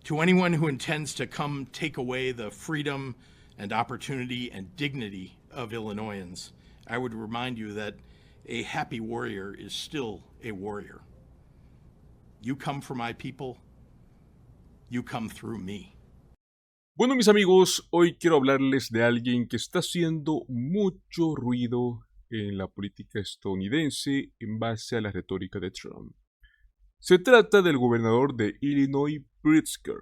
To anyone who intends to come take away the freedom and opportunity and dignity of Illinoisans, I would remind you that a happy warrior is still a warrior. You come for my people, you come through me. Bueno, mis amigos, hoy quiero hablarles de alguien que está haciendo mucho ruido en la política estadounidense en base a la retórica de Trump. Se trata del gobernador de Illinois, Pritzker,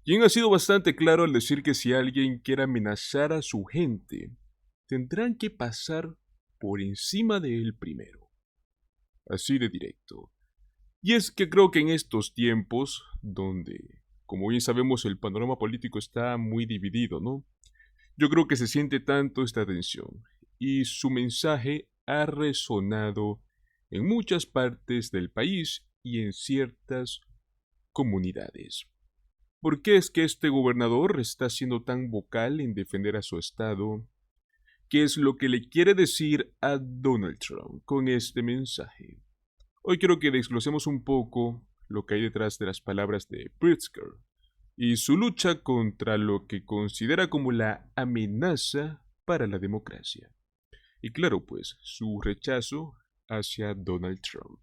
quien ha sido bastante claro al decir que si alguien quiere amenazar a su gente, tendrán que pasar por encima de él primero. Así de directo. Y es que creo que en estos tiempos, donde, como bien sabemos, el panorama político está muy dividido, ¿no? Yo creo que se siente tanto esta tensión, y su mensaje ha resonado en muchas partes del país y en ciertas comunidades. ¿Por qué es que este gobernador está siendo tan vocal en defender a su estado? ¿Qué es lo que le quiere decir a Donald Trump con este mensaje? Hoy quiero que desglosemos un poco lo que hay detrás de las palabras de Pritzker y su lucha contra lo que considera como la amenaza para la democracia. Y claro, pues, su rechazo hacia Donald Trump.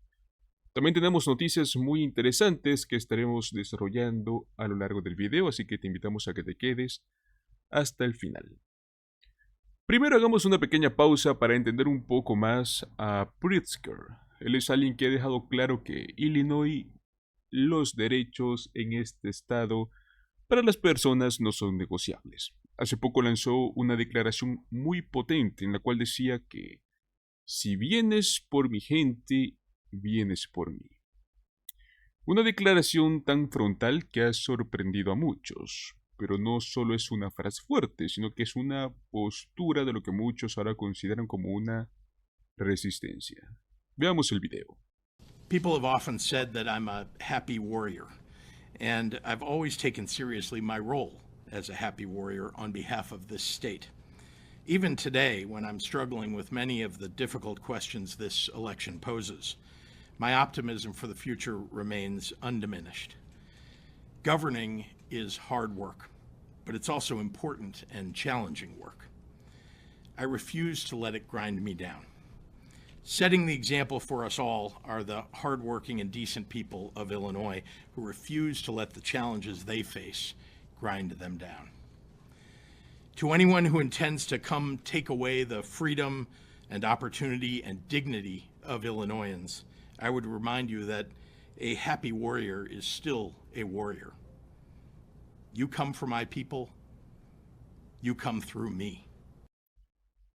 También tenemos noticias muy interesantes que estaremos desarrollando a lo largo del video, así que te invitamos a que te quedes hasta el final. Primero hagamos una pequeña pausa para entender un poco más a Pritzker. Él es alguien que ha dejado claro que Illinois, los derechos en este estado para las personas no son negociables. Hace poco lanzó una declaración muy potente en la cual decía que si vienes por mi gente, vienes por mí. Una declaración tan frontal que ha sorprendido a muchos, pero no solo es una frase fuerte, sino que es una postura de lo que muchos ahora consideran como una resistencia. Veamos el video. People have often said that I'm a happy warrior, and I've always taken seriously my role as a happy warrior on behalf of this state. Even today, when I'm struggling with many of the difficult questions this election poses, my optimism for the future remains undiminished. Governing is hard work, but it's also important and challenging work. I refuse to let it grind me down. Setting the example for us all are the hardworking and decent people of Illinois who refuse to let the challenges they face grind them down. To anyone who intends to come take away the freedom and opportunity and dignity of Illinoisans, I would remind you that a happy warrior is still a warrior. You come for my people, you come through me.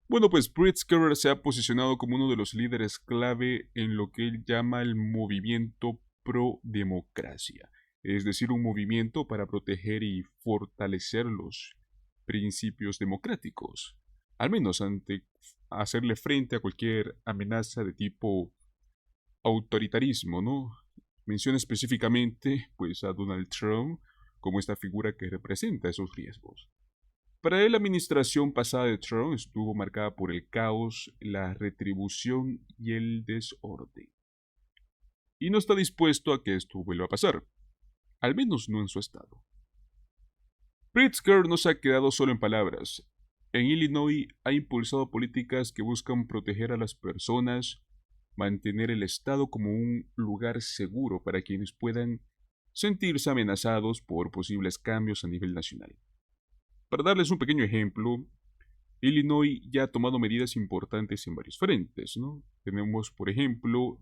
Bueno, pues Pritzker se ha posicionado como uno de los líderes clave en lo que él llama el movimiento pro democracia, es decir, un movimiento para proteger y fortalecer los principios democráticos, al menos ante hacerle frente a cualquier amenaza de tipo autoritarismo, ¿no? Menciona específicamente, pues, a Donald Trump como esta figura que representa esos riesgos. Para él, la administración pasada de Trump estuvo marcada por el caos, la retribución y el desorden. Y no está dispuesto a que esto vuelva a pasar, al menos no en su estado. Pritzker no se ha quedado solo en palabras. En Illinois ha impulsado políticas que buscan proteger a las personas, mantener el estado como un lugar seguro para quienes puedan sentirse amenazados por posibles cambios a nivel nacional. Para darles un pequeño ejemplo, Illinois ya ha tomado medidas importantes en varios frentes, ¿no? Tenemos, por ejemplo,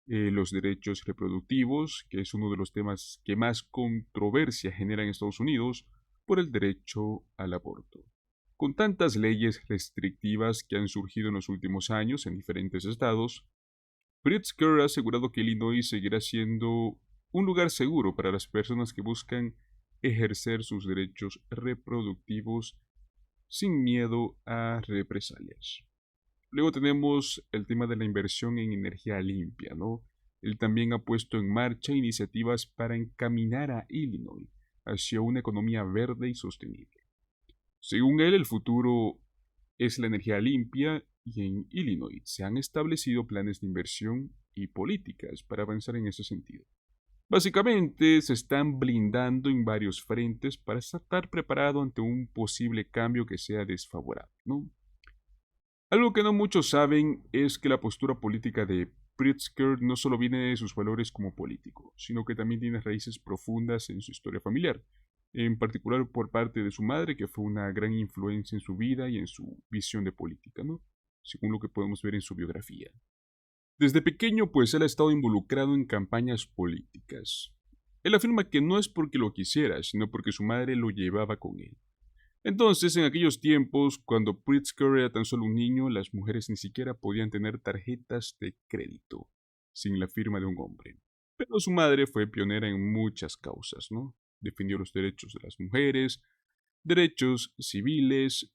los derechos reproductivos, que es uno de los temas que más controversia genera en Estados Unidos, por el derecho al aborto. Con tantas leyes restrictivas que han surgido en los últimos años en diferentes estados, Pritzker ha asegurado que Illinois seguirá siendo un lugar seguro para las personas que buscan ejercer sus derechos reproductivos sin miedo a represalias. Luego tenemos el tema de la inversión en energía limpia, ¿no? Él también ha puesto en marcha iniciativas para encaminar a Illinois hacia una economía verde y sostenible. Según él, el futuro es la energía limpia y en Illinois se han establecido planes de inversión y políticas para avanzar en ese sentido. Básicamente, se están blindando en varios frentes para estar preparado ante un posible cambio que sea desfavorable, ¿no? Algo que no muchos saben es que la postura política de Pritzker no solo viene de sus valores como político, sino que también tiene raíces profundas en su historia familiar, en particular por parte de su madre, que fue una gran influencia en su vida y en su visión de política, ¿no? Según lo que podemos ver en su biografía. Desde pequeño, pues él ha estado involucrado en campañas políticas. Él afirma que no es porque lo quisiera, sino porque su madre lo llevaba con él. Entonces, en aquellos tiempos, cuando Pritzker era tan solo un niño, las mujeres ni siquiera podían tener tarjetas de crédito sin la firma de un hombre. Pero su madre fue pionera en muchas causas, ¿no? Defendió los derechos de las mujeres, derechos civiles,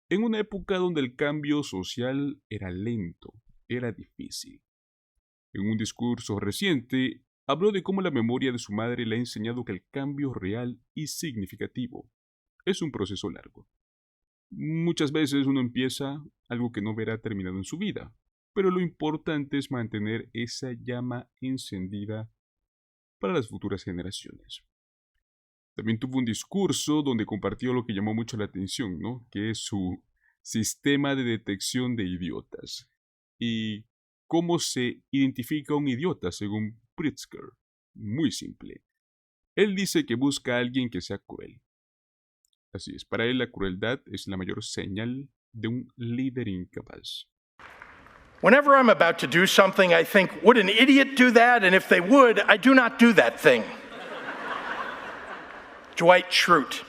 en una época donde el cambio social era lento, era difícil. En un discurso reciente, habló de cómo la memoria de su madre le ha enseñado que el cambio real y significativo es un proceso largo. Muchas veces uno empieza algo que no verá terminado en su vida, pero lo importante es mantener esa llama encendida para las futuras generaciones. También tuvo un discurso donde compartió lo que llamó mucho la atención, ¿no? Que es su sistema de detección de idiotas. ¿Y cómo se identifica un idiota según Pritzker? Muy simple. Él dice que busca a alguien que sea cruel. Así es, para él la crueldad es la mayor señal de un líder incapaz. Whenever I'm about to do something, I think, would an idiot do that? And if they would, I do not do that thing. Dwight Schrute.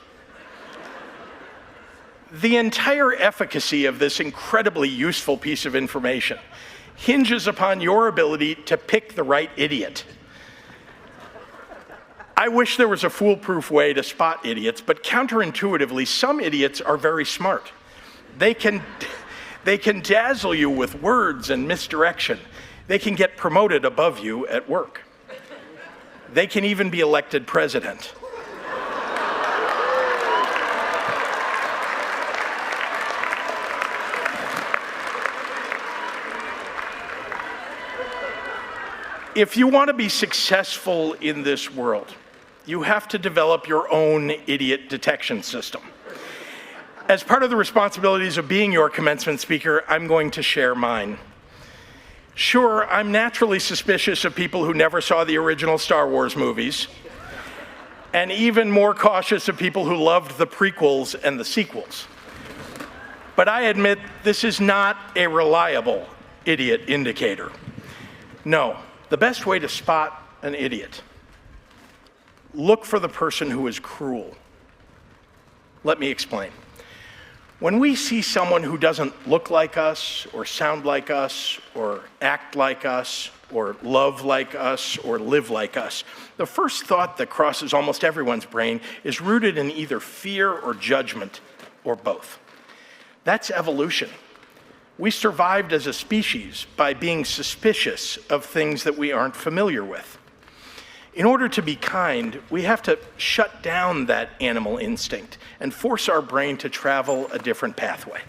The entire efficacy of this incredibly useful piece of information hinges upon your ability to pick the right idiot. I wish there was a foolproof way to spot idiots, but counterintuitively, some idiots are very smart. They can dazzle you with words and misdirection. They can get promoted above you at work. They can even be elected president. If you want to be successful in this world, you have to develop your own idiot detection system. As part of the responsibilities of being your commencement speaker, I'm going to share mine. Sure, I'm naturally suspicious of people who never saw the original Star Wars movies, and even more cautious of people who loved the prequels and the sequels. But I admit this is not a reliable idiot indicator. No. The best way to spot an idiot: look for the person who is cruel. Let me explain. When we see someone who doesn't look like us, or sound like us, or act like us, or love like us, or live like us, the first thought that crosses almost everyone's brain is rooted in either fear or judgment, or both. That's evolution. We survived as a species by being suspicious of things that we aren't familiar with. In order to be kind, we have to shut down that animal instinct and force our brain to travel a different pathway.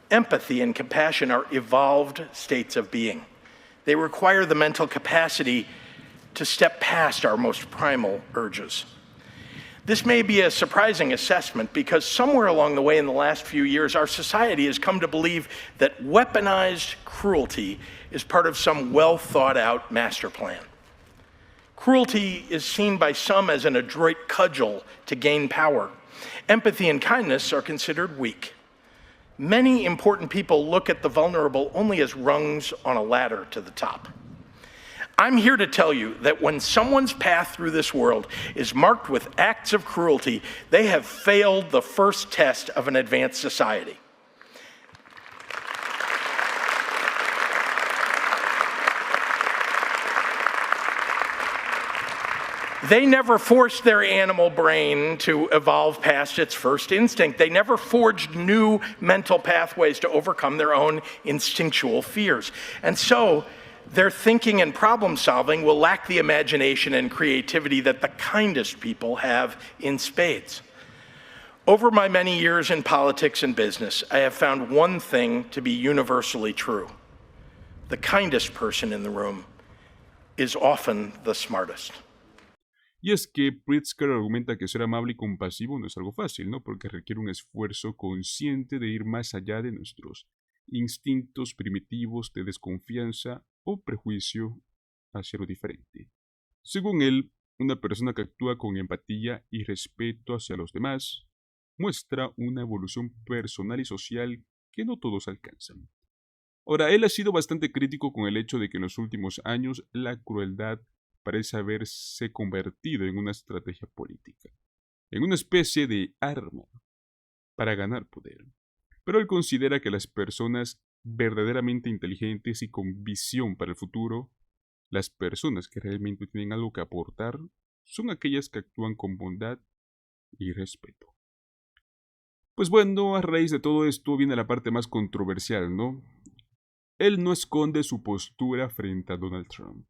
Empathy and compassion are evolved states of being. They require the mental capacity to step past our most primal urges. This may be a surprising assessment because somewhere along the way in the last few years, our society has come to believe that weaponized cruelty is part of some well-thought-out master plan. Cruelty is seen by some as an adroit cudgel to gain power. Empathy and kindness are considered weak. Many important people look at the vulnerable only as rungs on a ladder to the top. I'm here to tell you that when someone's path through this world is marked with acts of cruelty, they have failed the first test of an advanced society. They never forced their animal brain to evolve past its first instinct. They never forged new mental pathways to overcome their own instinctual fears. And so, their thinking and problem solving will lack the imagination and creativity that the kindest people have in spades. Over my many years in politics and business, I have found one thing to be universally true. The kindest person in the room is often the smartest. Y es que Pritzker argumenta que ser amable y compasivo no es algo fácil, ¿no? Porque requiere un esfuerzo consciente de ir más allá de nuestros instintos primitivos de desconfianza o prejuicio hacia lo diferente. Según él, una persona que actúa con empatía y respeto hacia los demás muestra una evolución personal y social que no todos alcanzan. Ahora, él ha sido bastante crítico con el hecho de que en los últimos años la crueldad parece haberse convertido en una estrategia política, en una especie de arma para ganar poder. Pero él considera que las personas verdaderamente inteligentes y con visión para el futuro, las personas que realmente tienen algo que aportar, son aquellas que actúan con bondad y respeto. Pues bueno, a raíz de todo esto viene la parte más controversial, ¿no? Él no esconde su postura frente a Donald Trump.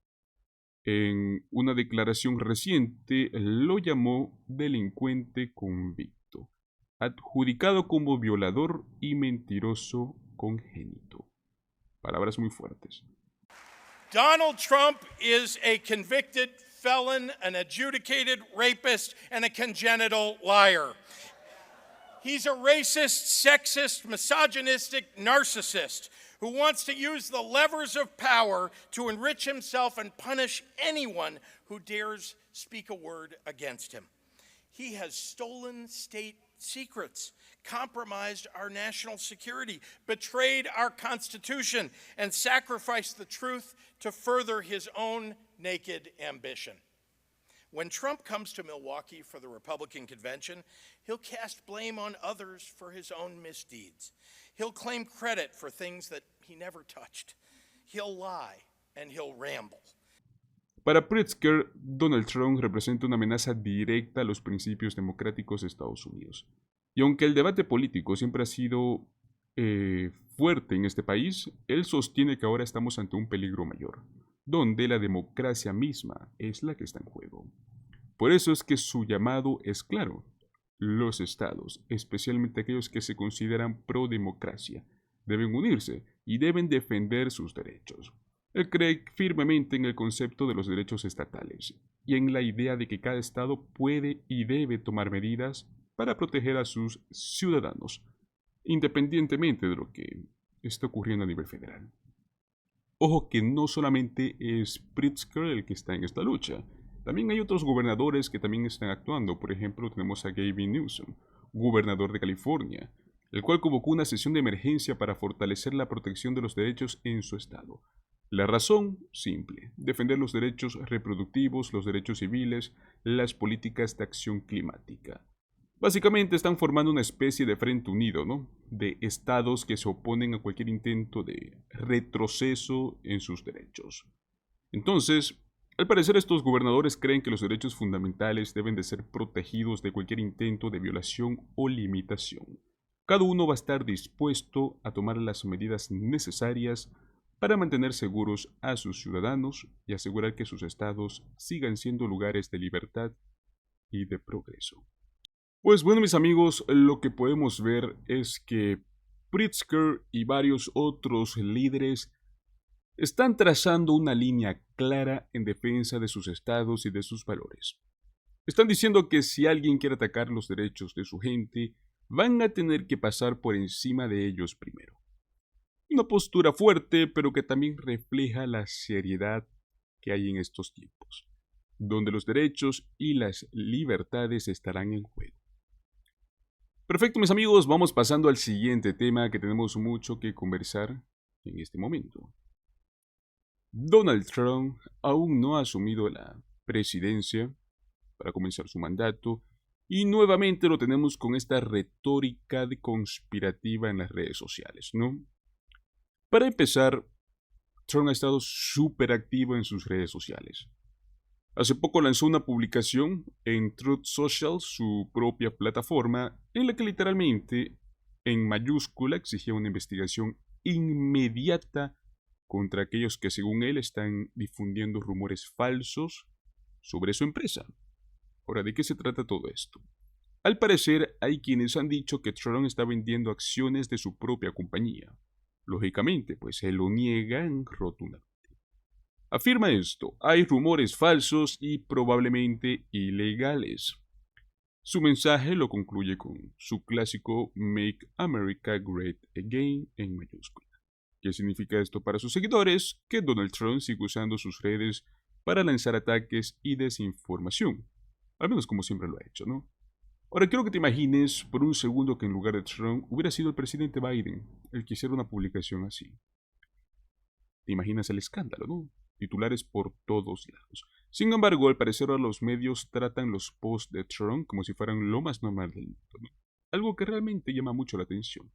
En una declaración reciente lo llamó delincuente convicto, adjudicado como violador y mentiroso congénito. Palabras muy fuertes. Donald Trump is a convicted felon, an adjudicated rapist, and a congenital liar. He's a racist, sexist, misogynistic narcissist who wants to use the levers of power to enrich himself and punish anyone who dares speak a word against him. He has stolen state secrets, compromised our national security, betrayed our Constitution, and sacrificed the truth to further his own naked ambition. When Trump comes to Milwaukee for the Republican convention, he'll cast blame on others for his own misdeeds. He'll claim credit for things that he never touched. He'll lie and he'll ramble. Para Pritzker, Donald Trump representa una amenaza directa a los principios democráticos de Estados Unidos. Y aunque el debate político siempre ha sido fuerte en este país, él sostiene que ahora estamos ante un peligro mayor, donde la democracia misma es la que está en juego. Por eso es que su llamado es claro. Los estados, especialmente aquellos que se consideran pro democracia, deben unirse y deben defender sus derechos. Él cree firmemente en el concepto de los derechos estatales y en la idea de que cada estado puede y debe tomar medidas para proteger a sus ciudadanos, independientemente de lo que esté ocurriendo a nivel federal. Ojo que no solamente es Pritzker el que está en esta lucha, también hay otros gobernadores que también están actuando. Por ejemplo, tenemos a Gavin Newsom, gobernador de California, el cual convocó una sesión de emergencia para fortalecer la protección de los derechos en su estado. La razón, simple, defender los derechos reproductivos, los derechos civiles, las políticas de acción climática. Básicamente están formando una especie de frente unido, ¿no? De estados que se oponen a cualquier intento de retroceso en sus derechos. Entonces, al parecer estos gobernadores creen que los derechos fundamentales deben de ser protegidos de cualquier intento de violación o limitación. Cada uno va a estar dispuesto a tomar las medidas necesarias para mantener seguros a sus ciudadanos y asegurar que sus estados sigan siendo lugares de libertad y de progreso. Pues bueno, mis amigos, lo que podemos ver es que Pritzker y varios otros líderes están trazando una línea clara en defensa de sus estados y de sus valores. Están diciendo que si alguien quiere atacar los derechos de su gente, van a tener que pasar por encima de ellos primero. Una postura fuerte, pero que también refleja la seriedad que hay en estos tiempos, donde los derechos y las libertades estarán en juego. Perfecto, mis amigos, vamos pasando al siguiente tema que tenemos mucho que conversar en este momento. Donald Trump aún no ha asumido la presidencia para comenzar su mandato y nuevamente lo tenemos con esta retórica conspirativa en las redes sociales, ¿no? Para empezar, Trump ha estado súper activo en sus redes sociales. Hace poco lanzó una publicación en Truth Social, su propia plataforma, en la que literalmente, en mayúscula, exigía una investigación inmediata contra aquellos que según él están difundiendo rumores falsos sobre su empresa. Ahora, ¿de qué se trata todo esto? Al parecer, hay quienes han dicho que Trump está vendiendo acciones de su propia compañía. Lógicamente, pues se lo niegan rotundamente. Afirma esto, hay rumores falsos y probablemente ilegales. Su mensaje lo concluye con su clásico Make America Great Again en mayúscula. ¿Qué significa esto para sus seguidores? Que Donald Trump sigue usando sus redes para lanzar ataques y desinformación. Al menos como siempre lo ha hecho, ¿no? Ahora quiero que te imagines por un segundo que en lugar de Trump hubiera sido el presidente Biden el que hiciera una publicación así. Te imaginas el escándalo, ¿no? Titulares por todos lados. Sin embargo, al parecer ahora los medios tratan los posts de Trump como si fueran lo más normal del mundo, ¿no? Algo que realmente llama mucho la atención.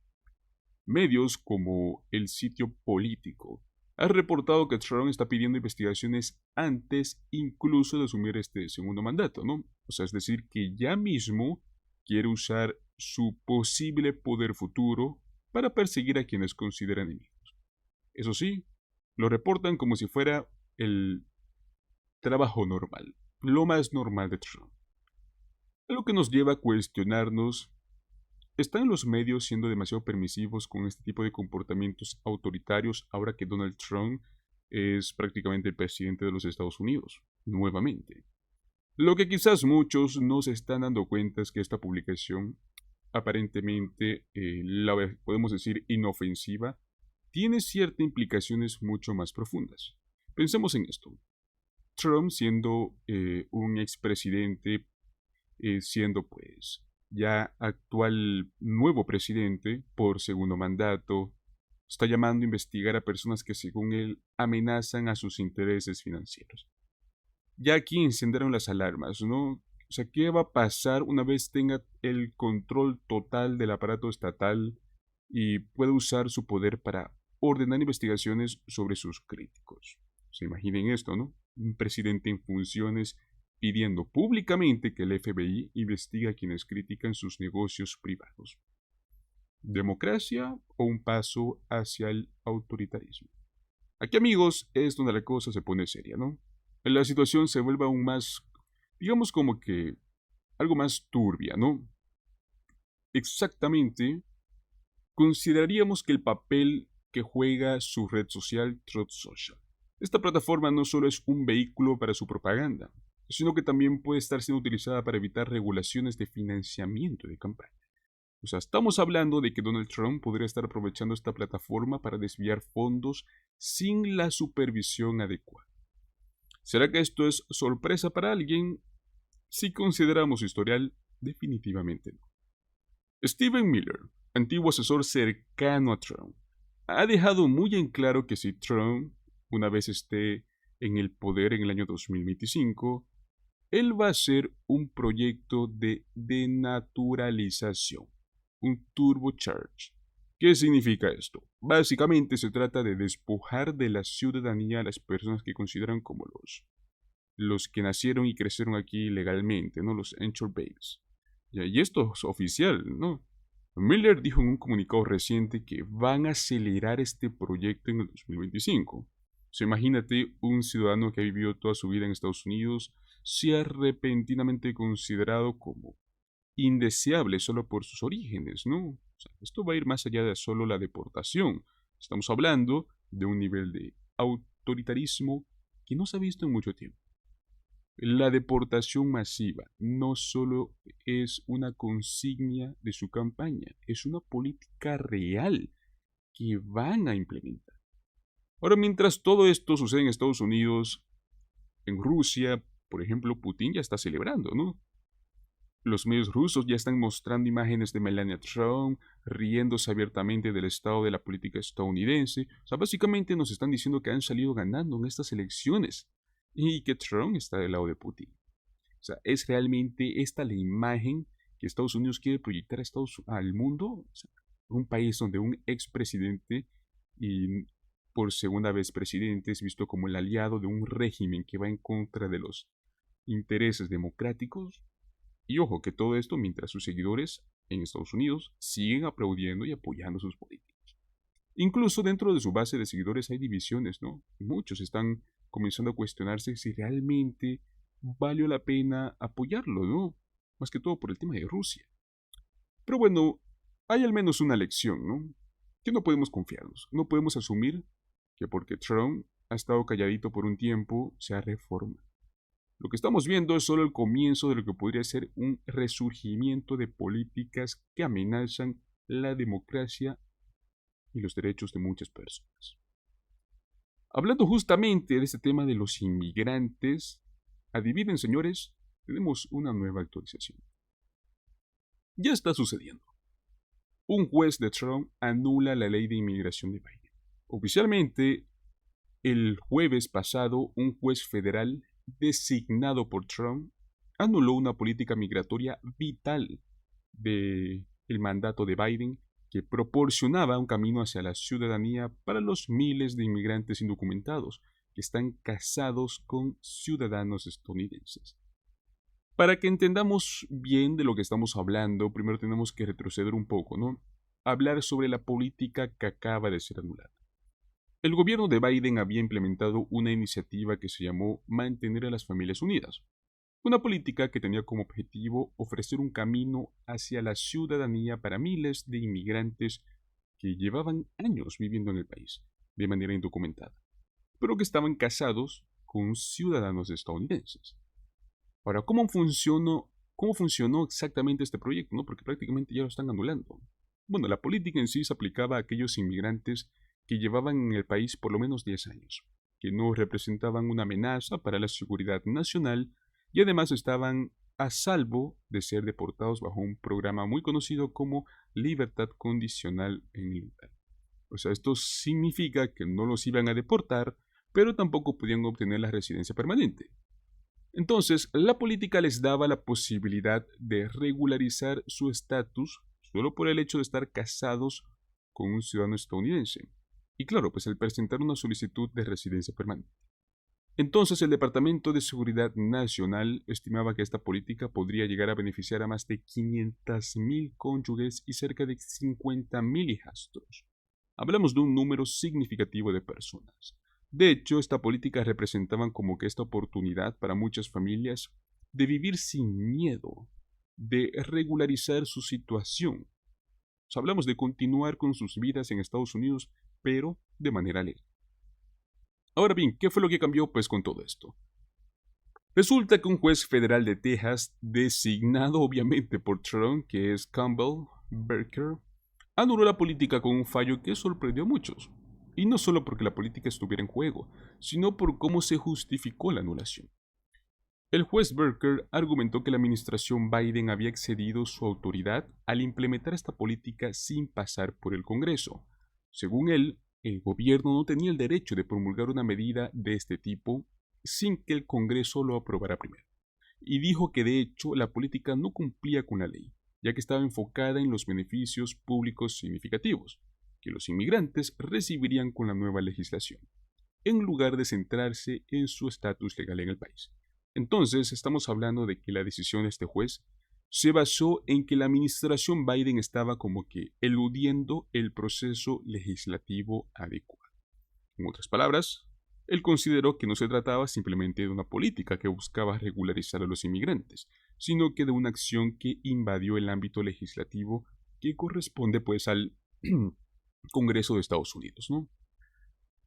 Medios como el sitio Político han reportado que Trump está pidiendo investigaciones antes incluso de asumir este segundo mandato, ¿no? O sea, es decir, que ya mismo quiere usar su posible poder futuro para perseguir a quienes considera enemigos. Eso sí, lo reportan como si fuera el trabajo normal, lo más normal de Trump. Algo que nos lleva a cuestionarnos, ¿están los medios siendo demasiado permisivos con este tipo de comportamientos autoritarios ahora que Donald Trump es prácticamente el presidente de los Estados Unidos? Nuevamente. Lo que quizás muchos no se están dando cuenta es que esta publicación, aparentemente, podemos decir inofensiva, tiene ciertas implicaciones mucho más profundas. Pensemos en esto. Trump siendo un expresidente, siendo pues ya actual nuevo presidente por segundo mandato, está llamando a investigar a personas que según él amenazan a sus intereses financieros. Ya aquí encenderon las alarmas, ¿no? O sea, ¿qué va a pasar una vez tenga el control total del aparato estatal y pueda usar su poder para ordenar investigaciones sobre sus críticos? Se imaginen esto, ¿no? Un presidente en funciones pidiendo públicamente que el FBI investigue a quienes critican sus negocios privados. ¿Democracia o un paso hacia el autoritarismo? Aquí, amigos, es donde la cosa se pone seria, ¿no? La situación se vuelve aún más, digamos como que algo más turbia, ¿no? Exactamente, consideraríamos que el papel que juega su red social Truth Social. Esta plataforma no solo es un vehículo para su propaganda, sino que también puede estar siendo utilizada para evitar regulaciones de financiamiento de campaña. O sea, estamos hablando de que Donald Trump podría estar aprovechando esta plataforma para desviar fondos sin la supervisión adecuada. ¿Será que esto es sorpresa para alguien? Si consideramos su historial, definitivamente no. Stephen Miller, antiguo asesor cercano a Trump, ha dejado muy en claro que si Trump, una vez esté en el poder en el año 2025, él va a hacer un proyecto de denaturalización, un turbocharge. ¿Qué significa esto? Básicamente se trata de despojar de la ciudadanía a las personas que consideran como los que nacieron y crecieron aquí legalmente, ¿no? Los Anchor Babies. Y esto es oficial, ¿no? Miller dijo en un comunicado reciente que van a acelerar este proyecto en el 2025. O sea, imagínate un ciudadano que ha vivido toda su vida en Estados Unidos, sea repentinamente considerado como indeseable solo por sus orígenes, ¿no? O sea, esto va a ir más allá de solo la deportación. Estamos hablando de un nivel de autoritarismo que no se ha visto en mucho tiempo. La deportación masiva no solo es una consigna de su campaña, es una política real que van a implementar. Ahora, mientras todo esto sucede en Estados Unidos, en Rusia, por ejemplo, Putin ya está celebrando, ¿no? Los medios rusos ya están mostrando imágenes de Melania Trump riéndose abiertamente del estado de la política estadounidense. O sea, básicamente nos están diciendo que han salido ganando en estas elecciones y que Trump está del lado de Putin. O sea, ¿es realmente esta la imagen que Estados Unidos quiere proyectar al mundo? O sea, un país donde un expresidente y por segunda vez presidente es visto como el aliado de un régimen que va en contra de los intereses democráticos. Y ojo, que todo esto mientras sus seguidores en Estados Unidos siguen aplaudiendo y apoyando sus políticos. Incluso dentro de su base de seguidores hay divisiones, ¿no? Muchos están comenzando a cuestionarse si realmente valió la pena apoyarlo, ¿no? Más que todo por el tema de Rusia. Pero bueno, hay al menos una lección, ¿no? Que no podemos confiarnos. No podemos asumir que porque Trump ha estado calladito por un tiempo, se ha reformado. Lo que estamos viendo es solo el comienzo de lo que podría ser un resurgimiento de políticas que amenazan la democracia y los derechos de muchas personas. Hablando justamente de este tema de los inmigrantes, adivinen señores, tenemos una nueva actualización. Ya está sucediendo. Un juez de Trump anula la ley de inmigración de Biden. Oficialmente, el jueves pasado, un juez federal designado por Trump anuló una política migratoria vital del mandato de Biden que proporcionaba un camino hacia la ciudadanía para los miles de inmigrantes indocumentados que están casados con ciudadanos estadounidenses. Para que entendamos bien de lo que estamos hablando, primero tenemos que retroceder un poco, ¿no? Hablar sobre la política que acaba de ser anulada. El gobierno de Biden había implementado una iniciativa que se llamó Mantener a las Familias Unidas, una política que tenía como objetivo ofrecer un camino hacia la ciudadanía para miles de inmigrantes que llevaban años viviendo en el país de manera indocumentada, pero que estaban casados con ciudadanos estadounidenses. Ahora, cómo funcionó exactamente este proyecto? ¿No? Porque prácticamente ya lo están anulando. Bueno, la política en sí se aplicaba a aquellos inmigrantes que llevaban en el país por lo menos 10 años, que no representaban una amenaza para la seguridad nacional y además estaban a salvo de ser deportados bajo un programa muy conocido como libertad condicional en libertad. O sea, esto significa que no los iban a deportar, pero tampoco podían obtener la residencia permanente. Entonces, la política les daba la posibilidad de regularizar su estatus solo por el hecho de estar casados con un ciudadano estadounidense. Y claro, pues al presentar una solicitud de residencia permanente. Entonces, el Departamento de Seguridad Nacional estimaba que esta política podría llegar a beneficiar a más de 500.000 cónyuges y cerca de 50.000 hijastros. Hablamos de un número significativo de personas. De hecho, esta política representaba como que esta oportunidad para muchas familias de vivir sin miedo, de regularizar su situación. O sea, hablamos de continuar con sus vidas en Estados Unidos, pero de manera legal. Ahora bien, ¿qué fue lo que cambió pues con todo esto? Resulta que un juez federal de Texas, designado obviamente por Trump, que es Campbell Barker, anuló la política con un fallo que sorprendió a muchos. Y no solo porque la política estuviera en juego, sino por cómo se justificó la anulación. El juez Barker argumentó que la administración Biden había excedido su autoridad al implementar esta política sin pasar por el Congreso. Según él, el gobierno no tenía el derecho de promulgar una medida de este tipo sin que el Congreso lo aprobara primero. Y dijo que de hecho la política no cumplía con la ley, ya que estaba enfocada en los beneficios públicos significativos que los inmigrantes recibirían con la nueva legislación, en lugar de centrarse en su estatus legal en el país. Entonces, estamos hablando de que la decisión de este juez se basó en que la administración Biden estaba como que eludiendo el proceso legislativo adecuado. En otras palabras, él consideró que no se trataba simplemente de una política que buscaba regularizar a los inmigrantes, sino que de una acción que invadió el ámbito legislativo que corresponde pues al Congreso de Estados Unidos, ¿no?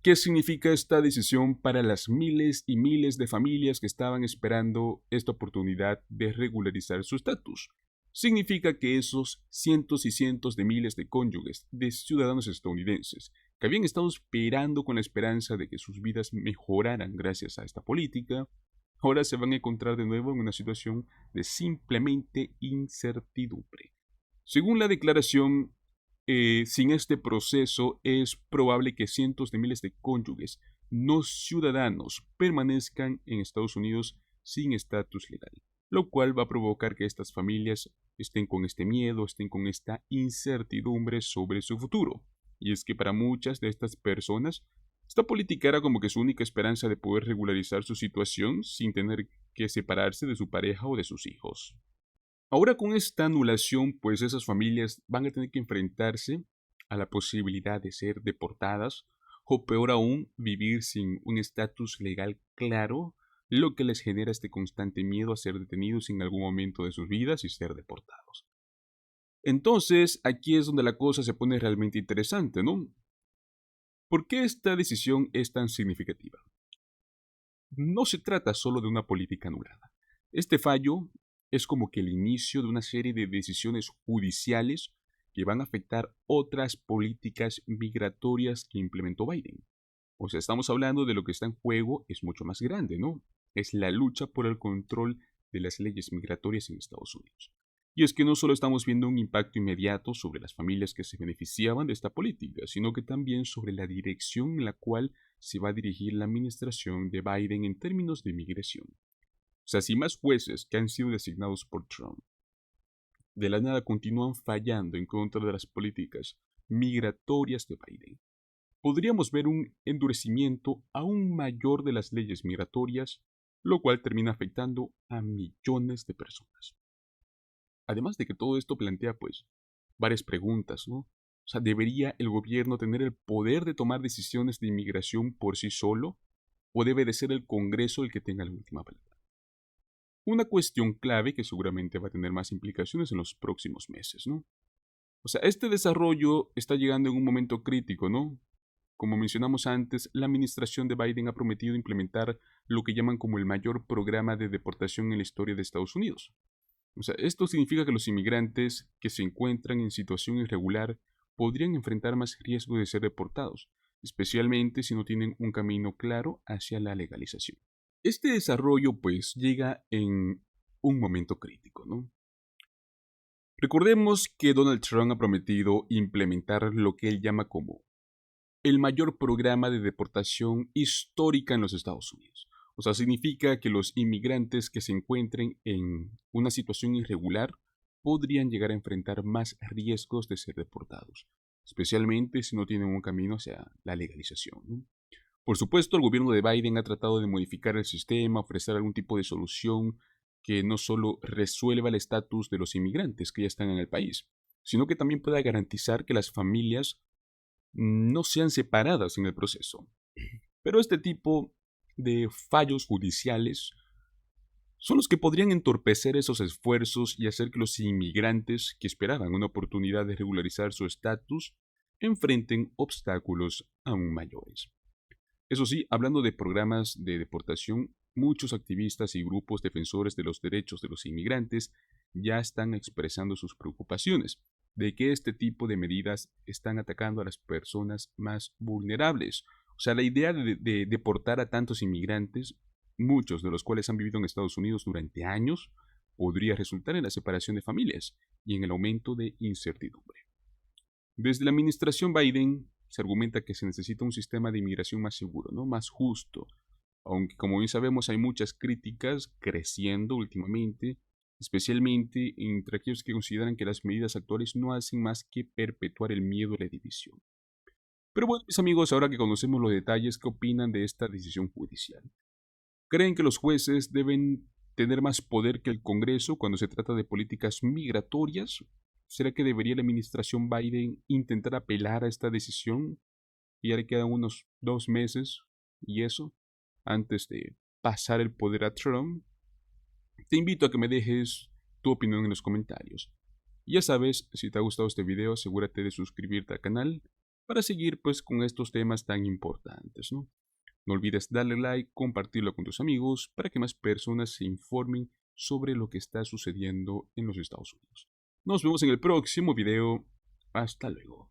¿Qué significa esta decisión para las miles y miles de familias que estaban esperando esta oportunidad de regularizar su estatus? Significa que esos cientos y cientos de miles de cónyuges, de ciudadanos estadounidenses, que habían estado esperando con la esperanza de que sus vidas mejoraran gracias a esta política, ahora se van a encontrar de nuevo en una situación de simplemente incertidumbre. Según la declaración, sin este proceso es probable que cientos de miles de cónyuges no ciudadanos permanezcan en Estados Unidos sin estatus legal, lo cual va a provocar que estas familias estén con este miedo, estén con esta incertidumbre sobre su futuro. Y es que para muchas de estas personas, esta política era como que su única esperanza de poder regularizar su situación sin tener que separarse de su pareja o de sus hijos. Ahora con esta anulación, pues esas familias van a tener que enfrentarse a la posibilidad de ser deportadas o peor aún, vivir sin un estatus legal claro, lo que les genera este constante miedo a ser detenidos en algún momento de sus vidas y ser deportados. Entonces, aquí es donde la cosa se pone realmente interesante, ¿no? ¿Por qué esta decisión es tan significativa? No se trata solo de una política anulada. Este fallo es como que el inicio de una serie de decisiones judiciales que van a afectar otras políticas migratorias que implementó Biden. O sea, estamos hablando de lo que está en juego es mucho más grande, ¿no? Es la lucha por el control de las leyes migratorias en Estados Unidos. Y es que no solo estamos viendo un impacto inmediato sobre las familias que se beneficiaban de esta política, sino que también sobre la dirección en la cual se va a dirigir la administración de Biden en términos de migración. O sea, si más jueces que han sido designados por Trump de la nada continúan fallando en contra de las políticas migratorias de Biden, podríamos ver un endurecimiento aún mayor de las leyes migratorias, lo cual termina afectando a millones de personas. Además de que todo esto plantea pues varias preguntas, ¿no? O sea, ¿debería el gobierno tener el poder de tomar decisiones de inmigración por sí solo? ¿O debe de ser el Congreso el que tenga la última palabra? Una cuestión clave que seguramente va a tener más implicaciones en los próximos meses, ¿no? O sea, este desarrollo está llegando en un momento crítico, ¿no? Como mencionamos antes, la administración de Biden ha prometido implementar lo que llaman como el mayor programa de deportación en la historia de Estados Unidos. O sea, esto significa que los inmigrantes que se encuentran en situación irregular podrían enfrentar más riesgo de ser deportados, especialmente si no tienen un camino claro hacia la legalización. Este desarrollo pues llega en un momento crítico, ¿no? Recordemos que Donald Trump ha prometido implementar lo que él llama como el mayor programa de deportación histórica en los Estados Unidos. O sea, significa que los inmigrantes que se encuentren en una situación irregular podrían llegar a enfrentar más riesgos de ser deportados, especialmente si no tienen un camino hacia la legalización, ¿no? Por supuesto, el gobierno de Biden ha tratado de modificar el sistema, ofrecer algún tipo de solución que no solo resuelva el estatus de los inmigrantes que ya están en el país, sino que también pueda garantizar que las familias no sean separadas en el proceso. Pero este tipo de fallos judiciales son los que podrían entorpecer esos esfuerzos y hacer que los inmigrantes que esperaban una oportunidad de regularizar su estatus enfrenten obstáculos aún mayores. Eso sí, hablando de programas de deportación, muchos activistas y grupos defensores de los derechos de los inmigrantes ya están expresando sus preocupaciones de que este tipo de medidas están atacando a las personas más vulnerables. O sea, la idea de deportar a tantos inmigrantes, muchos de los cuales han vivido en Estados Unidos durante años, podría resultar en la separación de familias y en el aumento de incertidumbre. Desde la administración Biden se argumenta que se necesita un sistema de inmigración más seguro, ¿no? Más justo, aunque como bien sabemos hay muchas críticas creciendo últimamente, especialmente entre aquellos que consideran que las medidas actuales no hacen más que perpetuar el miedo a la división. Pero bueno, mis amigos, ahora que conocemos los detalles, ¿qué opinan de esta decisión judicial? ¿Creen que los jueces deben tener más poder que el Congreso cuando se trata de políticas migratorias? ¿Será que debería la administración Biden intentar apelar a esta decisión? Y ya le quedan unos 2 meses y eso, antes de pasar el poder a Trump. Te invito a que me dejes tu opinión en los comentarios. Y ya sabes, si te ha gustado este video, asegúrate de suscribirte al canal para seguir pues con estos temas tan importantes, ¿no? No olvides darle like, compartirlo con tus amigos para que más personas se informen sobre lo que está sucediendo en los Estados Unidos. Nos vemos en el próximo video. Hasta luego.